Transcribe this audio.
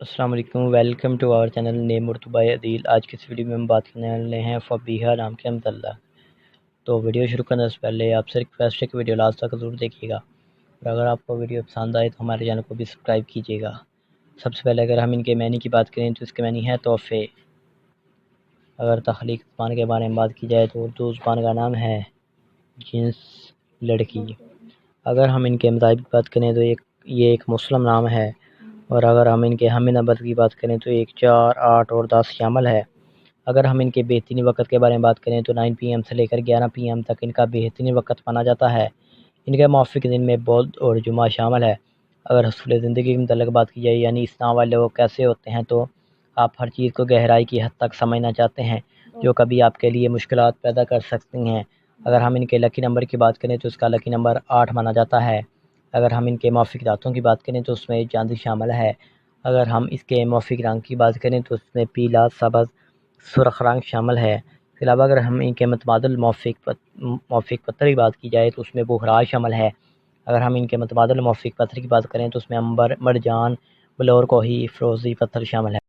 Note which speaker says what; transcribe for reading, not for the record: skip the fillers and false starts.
Speaker 1: السلام علیکم، welcome to our channel نیم مرتبہ عدیل۔ آج کی اس ویڈیو میں ہم بات کرنے والے ہیں فبیہہ نام کے امثلہ۔ تو ویڈیو شروع کرنے سے پہلے آپ سے ریکویسٹ ہے کہ ویڈیو لاسٹ تک ضرور دیکھیے گا، اور اگر آپ کو ویڈیو پسند آئے تو ہمارے چینل کو بھی سبسکرائب کیجیے گا۔ سب سے پہلے اگر ہم ان کے معنی کی بات کریں تو اس کے معنی ہے تحفے۔ اگر تخلیق زبان کے بارے میں بات کی جائے تو اردو زبان کا نام ہے جنس لڑکی۔ اگر ہم ان کے مذاہب کی بات کریں تو یہ ایک مسلم نام ہے، اور اگر ہم ان کے ہم نمبر کی بات کریں تو 1، 4، 8 اور 10 شامل ہے۔ اگر ہم ان کے بہترین وقت کے بارے میں بات کریں تو 9 PM سے لے کر 11 PM تک ان کا بہترین وقت مانا جاتا ہے۔ ان کے موافق دن میں بدھ اور جمعہ شامل ہے۔ اگر حصول زندگی کے متعلق بات کی جائے یعنی اس نام والے لوگ کیسے ہوتے ہیں، تو آپ ہر چیز کو گہرائی کی حد تک سمجھنا چاہتے ہیں جو کبھی آپ کے لیے مشکلات پیدا کر سکتی ہیں۔ اگر ہم ان کے لکی نمبر کی بات کریں تو اس کا لکی نمبر 8 مانا جاتا ہے۔ اگر ہم ان کے موافق دانتوں کی بات کریں تو اس میں چاندی شامل ہے۔ اگر ہم اس کے موافق رنگ کی بات کریں تو اس میں پیلا، سبز، سرخ رنگ شامل ہے۔ اس کے علاوہ اگر ہم ان کے متبادل موافق پتھر کی بات کی جائے تو اس میں بخراج شامل ہے۔ اگر ہم ان کے متبادل موافق پتھر کی بات کریں تو اس میں عنبر، مرجان، بلور کوہی، فیروزی پتھر شامل ہے۔